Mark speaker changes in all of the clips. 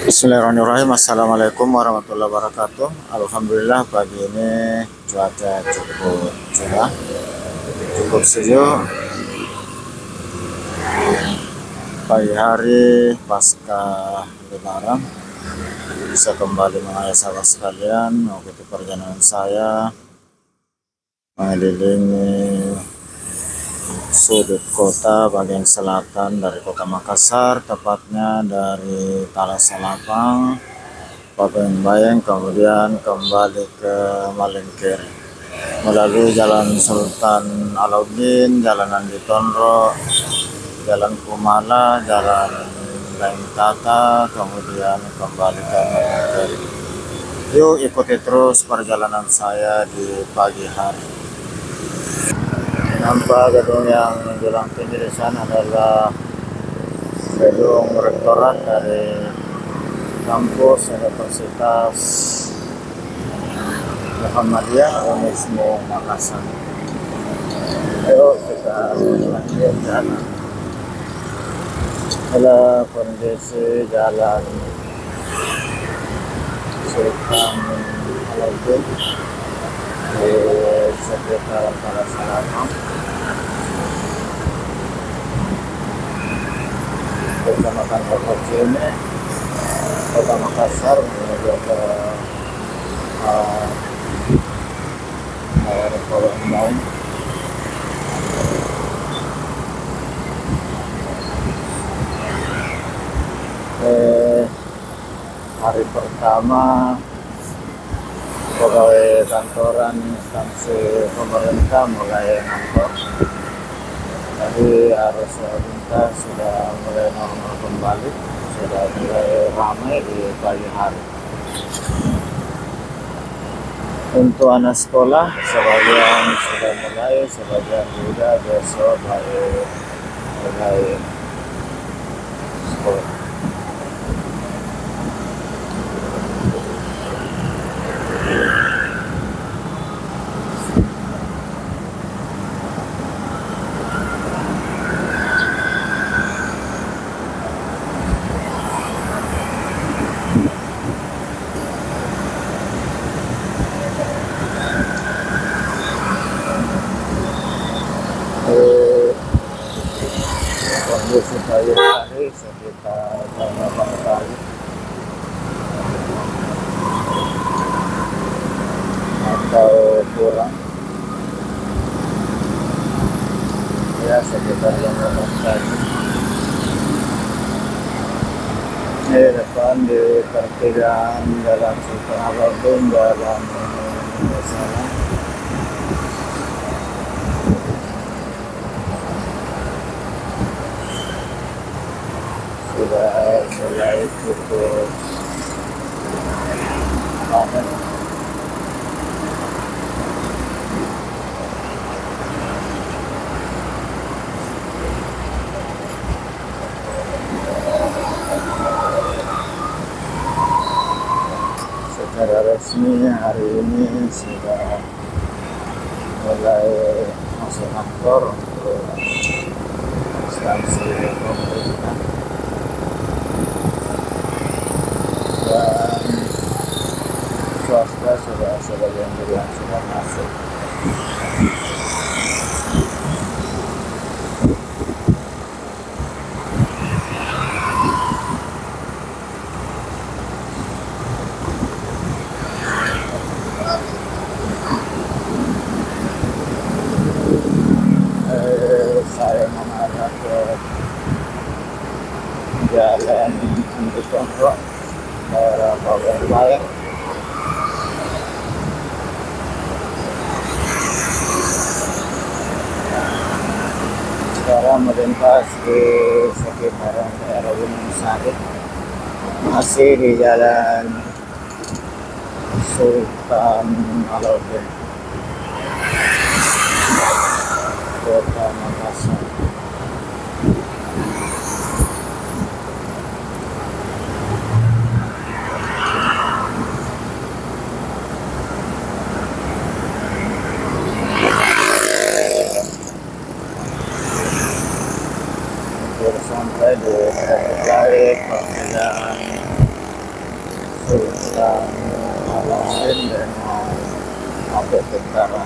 Speaker 1: Bismillahirrahmanirrahim. Assalamualaikum warahmatullahi wabarakatuh. Alhamdulillah pagi ini cuaca cukup cerah, cukup sejuk. Pagi hari pasca Lebaran bisa kembali mengayuh sahabat sekalian mengikuti perjalanan saya mengelilingi sudut kota bagian selatan dari kota Makassar, tepatnya dari Talasalapang, Bayang, kemudian kembali ke Malengkere melalui Jalan Sultan Alauddin, Jalan Andi Tondro, Jalan Kumala, Jalan Tata, kemudian kembali ke Malengkere. Yuk ikuti terus perjalanan saya di pagi hari. Nampak gedung yang menjulang tinggi di sana adalah gedung rektorat dari kampus Universitas Muhammadiyah Unismu Makassar. Ayo kita lanjut jalan. Adalah kondisi jalan Sultan Alauddin di sekitar Talasalapang. Kecamatan Kota Kota Makassar menuju ke Kolombo. Hari pertama pegawai kantoran instansi pemerintah mulai ngantor. Tadi arus lalu lintas sudah mulai normal kembali, sudah mulai ramai di pagi hari. Untuk anak sekolah, sebagian sudah mulai, sebagian juga besok mulai sekolah. Kondisi pagi hari sekitar jam 8 pagi atau kurang, ya sekitar jam 8 pagi. Ini depan di pertigaan Jalan Sultan Alauddin, Jalan sana. Sudah mulai cukup padat. Secara resmi hari ini sudah mulai masuk kantor untuk instansi pemerintah. Dan swasta sudah sebagian juga sudah masuk. Saya mengarah ke Jalan Andi Tondro, daerah Bayang. Sekarang melintas di sekitaran daerah Gunung Sari, masih di Jalan Sultan Alauddin, Kota Makassar. Sampai di pertigaan Sultan Alauddin dan Ape Tentara.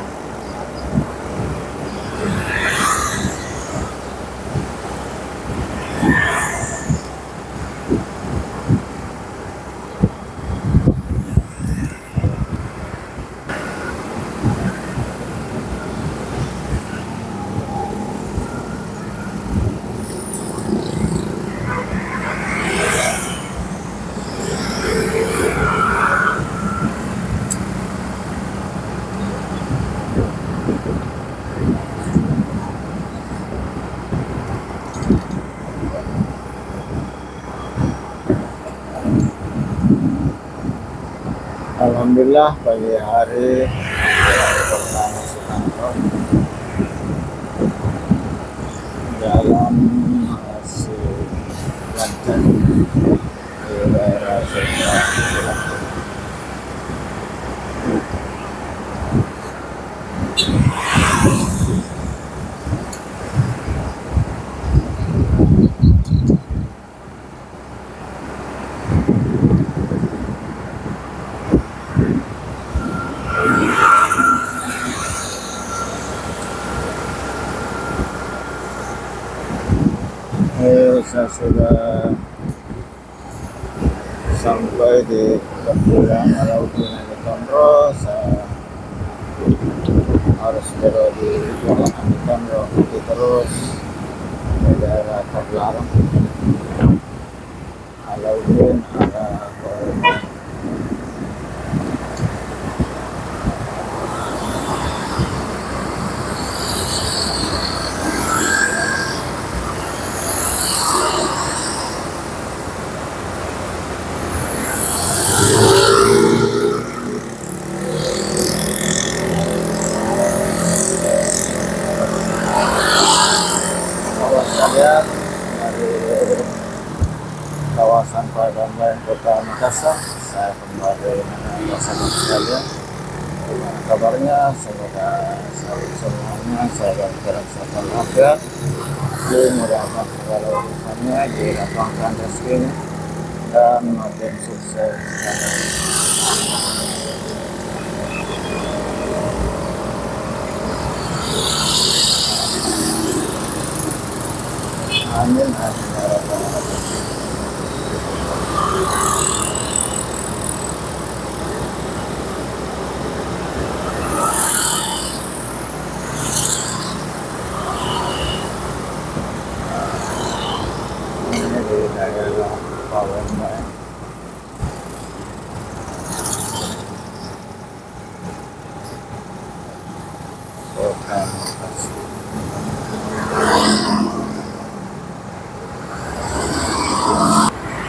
Speaker 1: Alhamdulillah pagi hari pertama Sukanto jalan masih lancar di daerah Sukanto. Saya sudah sampai di Kepulauan Alauddin Tondro. Saya harus belok di Jalan Tondro terus ke daerah Terlarang Alauddin arah ke saya dari kawasan Padang Kota Makassar. Saya kembali bersama sekalian. Bagaimana kabarnya? Semoga selalu semuanya saya dalam keadaan walafiat, dimudahkan segala urusannya, dilapangkan rezekinya, dan makin sukses. Amin, amin, ya rabbal alamin. Ini di daerah Palembang. Kota Makassar.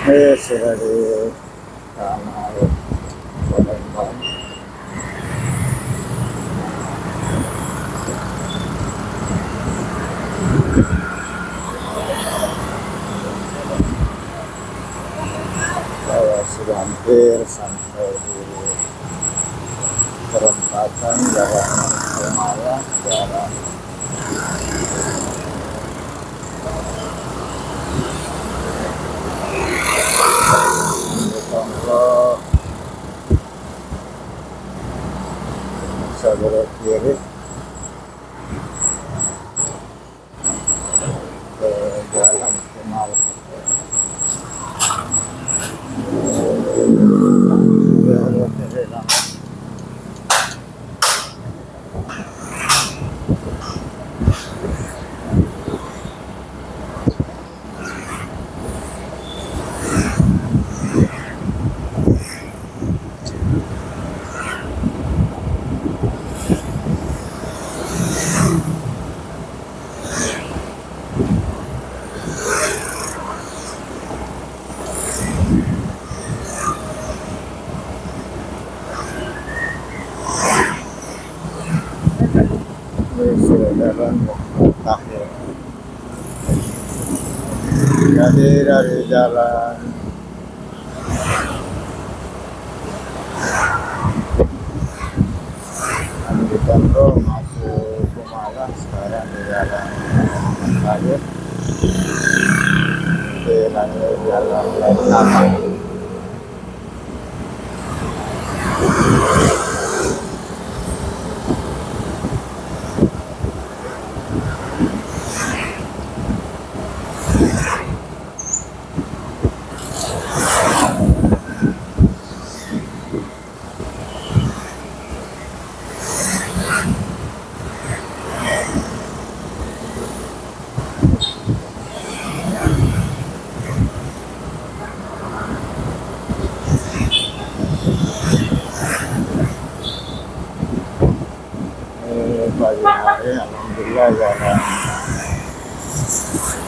Speaker 1: Ini sudah di tanah Palembang. Saya sudah hampir sampai di perempatan Jalan Kemala, Jalan Tondro. Saya belok kiri ke Jalan Kemala. Belok kiri langsung. Jalan Tahir. Jadi dari jalan Andi Tondro masuk Kemala, sekarang di jalan Tahir, di jalan Taman. alhamdulillah jalan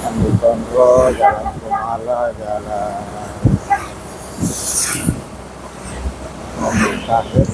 Speaker 1: Andi Tondro, jalan Kumala, jalan Mobil Kahit,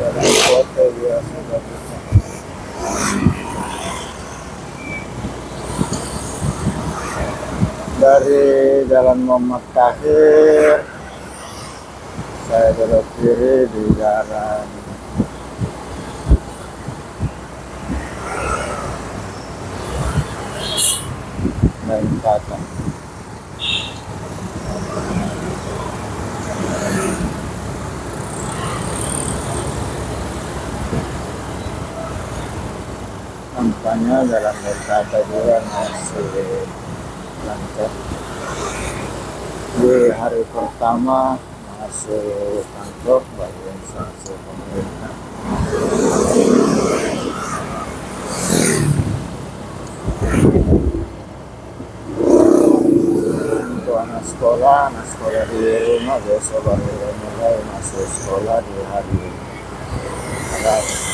Speaker 1: jalan kota biasa bagusnya. Dari jalan Muhammad Tahir saya belok kiri di jalan Mentata. Nampaknya jalan Mentata juga masih lancar. Di hari pertama masuk kantor bagi instansi pemerintah. Untuk anak sekolah di rumah besok baru mulai masuk sekolah di hari Rabu.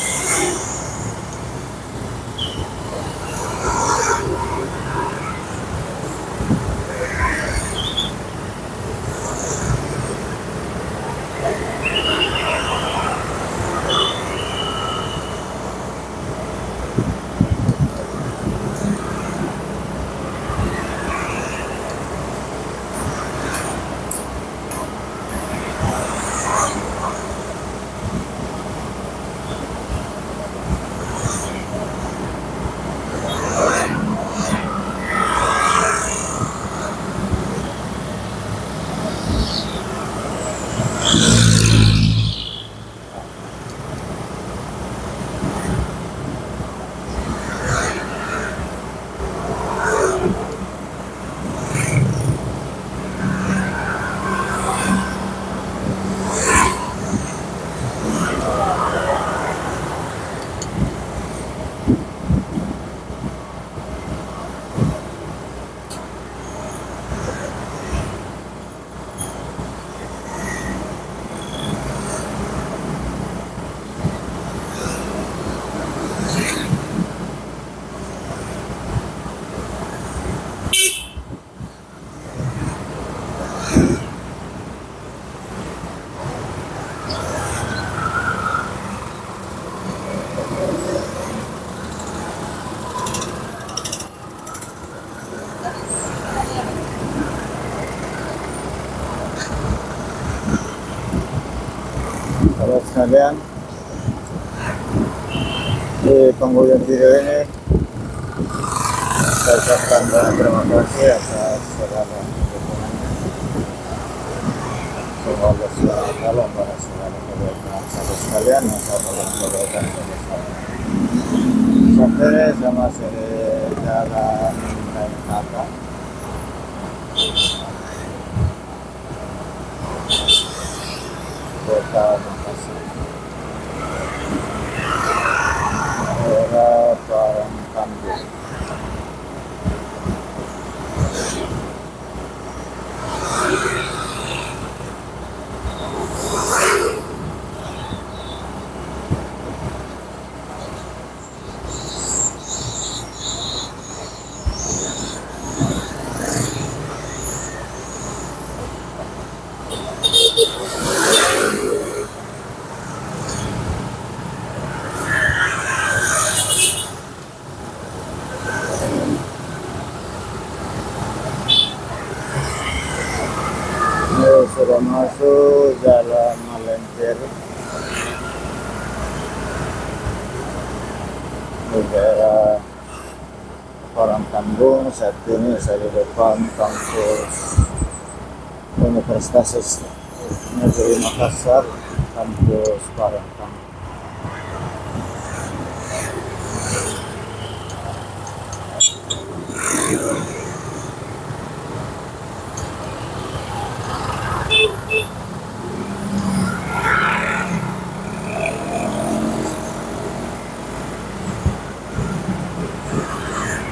Speaker 1: Saudara sekalian, di penghujung video ini saya ucapkan banyak terima kasih atas segala dukungannya. Semoga Allah SWT membalas segala kebaikan saudara sekalian yang saya berikan kebaikan kepada saya. Sampai sama seri jalan Mentata. Kota Makassar, daerah Parangkambung. Sudah masuk jalan Malengker di daerah Parangkambung. Saat ini saya di depan kampus Universitas Negeri Makassar, kampus Parengkang.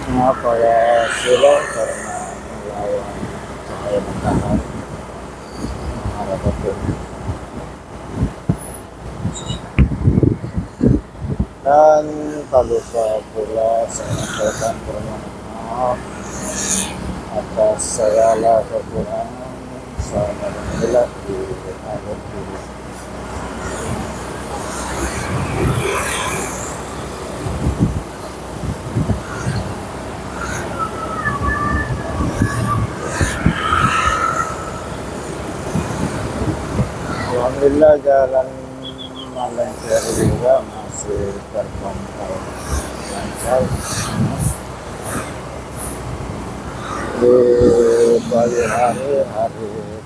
Speaker 1: Mengapa ya sila? Karena melawan cahaya matahari mengarah ke bumi. Dan tak lupa pula saya menyampaikan permohonan maaf atas segala kekurangan selama menjelat di akhir hidup. Alhamdulillah jalan Malaysia juga masih terpantau lancar. Di pagi hari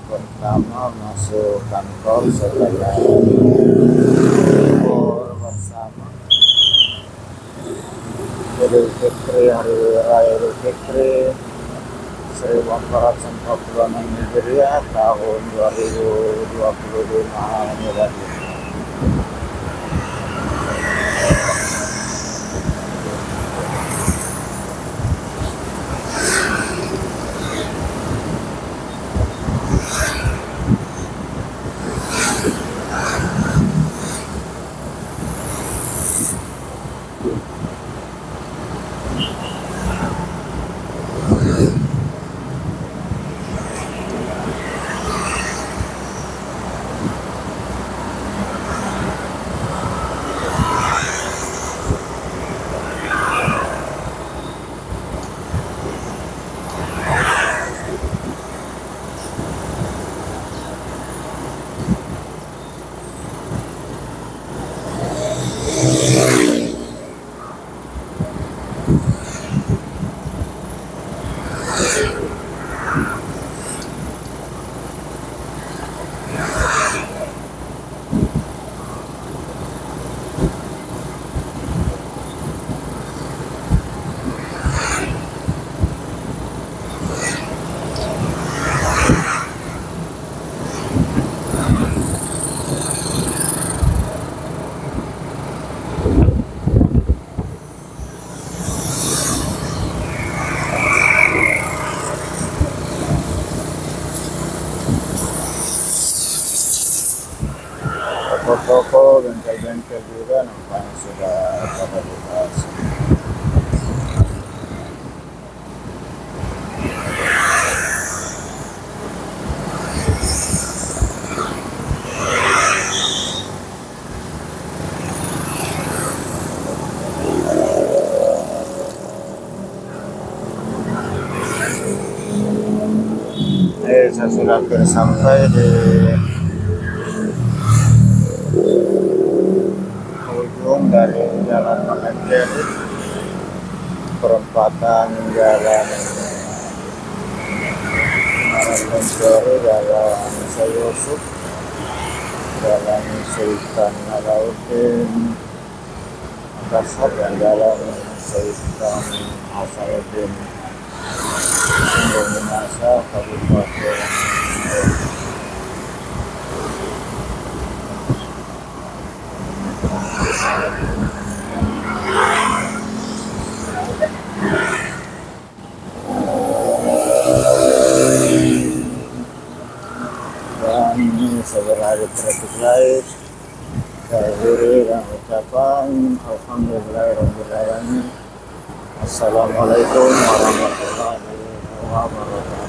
Speaker 1: pertama masuk kantor setelah libur bersama Idul Fitri, hari raya Idul Fitri 1446 Hijriah tahun 2025 Miladi. Toko-toko, bengkel-bengkel juga nampaknya sudah pada buka. Saya sudah sampai di ujung dari Jalan Malaysia, perempatan Jalan Marandonsori, Jalan Yusuf, Jalan Sultan Alauddin Makassar, dan Jalan Sultan Hasanuddin Minasa, Kabupaten. Dan ini segera di traffic light. Saya akhiri dengan ucapan alhamdulillahirabbil alamin. Assalamualaikum warahmatullahi wabarakatuh.